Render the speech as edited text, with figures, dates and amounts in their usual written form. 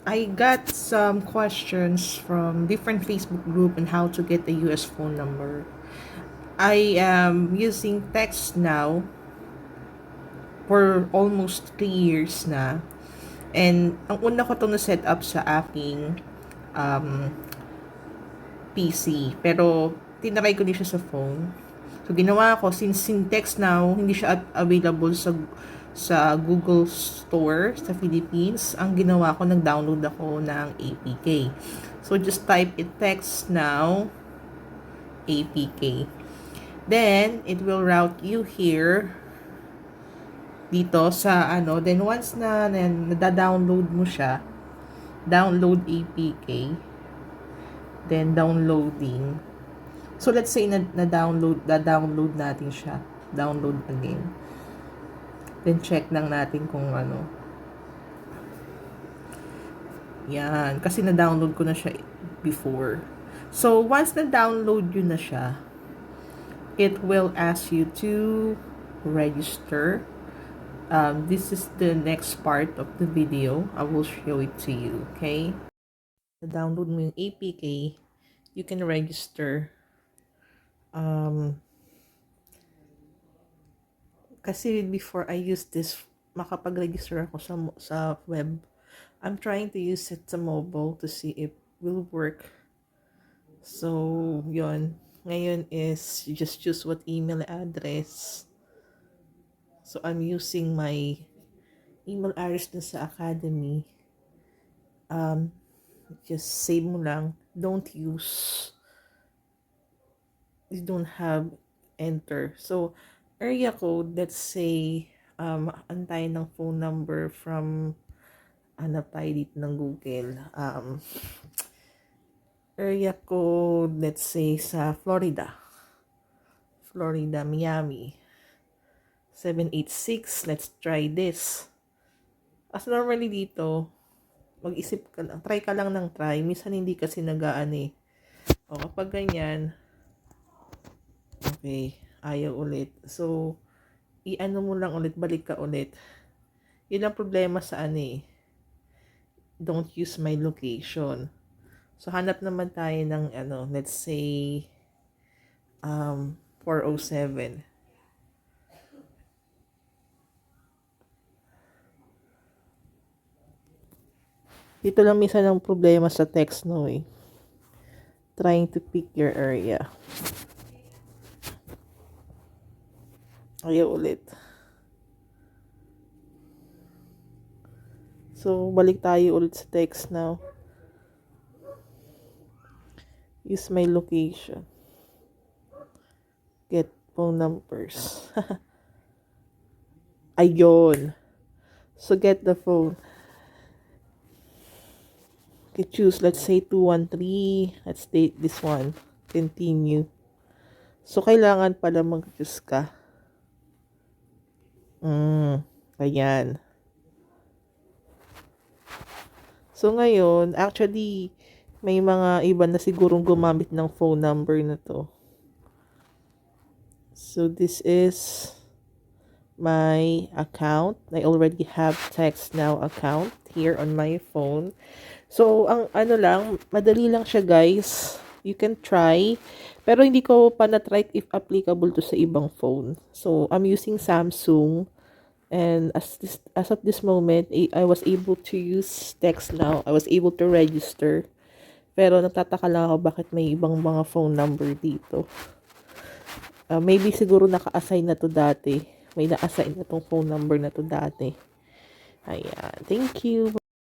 I got some questions from different Facebook group on how to get the US phone number. I am using Textnow for almost 3 years na. And ang una ko itong na-set up sa aking um, PC. Pero tinry ko din siya sa phone. So ginawa ko, since in Textnow, hindi siya available sa Google Store sa Philippines, ang ginawa ko, nag-download ako ng APK. So just type it Textnow APK. Then it will route you here dito sa ano. Then once na nada-download mo siya, download APK, then downloading. So let's say na-download natin siya. Download again. Then check lang natin kung ano. Yan, kasi na-download ko na siya before. So once na-download yun na siya, it will ask you to register. This is the next part of the video. I will show it to you, okay? Na-download mo yung APK, you can register. Kasi before I use this, makapag-register ako sa web. I'm trying to use it sa mobile to see if it will work. So, yon. Ngayon is, you just choose what email address. So, I'm using my email address na sa academy. Just save mo lang. Don't use. You don't have enter. So, area code, let's say, antay ng phone number from, hanap tayo dito ng Google. Area code, let's say, sa Florida, Miami. 786, let's try this. As normally dito, mag-isip ka lang, try ka lang ng try. Minsan hindi kasi nagaan eh. O kapag ganyan, okay, ayaw ulit. So, i-ano mo lang ulit, balik ka ulit. Yun ang problema sa ano eh. Don't use my location. So, hanap naman tayo ng ano, let's say, 407. Dito lang minsan ang problema sa Textnow eh. Trying to pick your area. Ayaw ulit. So, balik tayo ulit sa Textnow. Use my location. Get phone numbers. Ayun. So, get the phone. Okay, choose. Let's say 213. Let's date this one. Continue. So, kailangan pala mag-choose ka. Ayan. So, ngayon, actually, may mga iba na sigurong gumamit ng phone number na to. So, this is my account. I already have Textnow account here on my phone. So, ang ano lang, madali lang siya guys. You can try. Pero hindi ko pa na-try if applicable to sa ibang phone. So, I'm using Samsung. And as of this moment, I was able to use Textnow. I was able to register. Pero nagtataka lang ako bakit may ibang mga phone number dito. Maybe siguro naka-assign na to dati. May na-assign na tong phone number na to dati. Ayan. Thank you.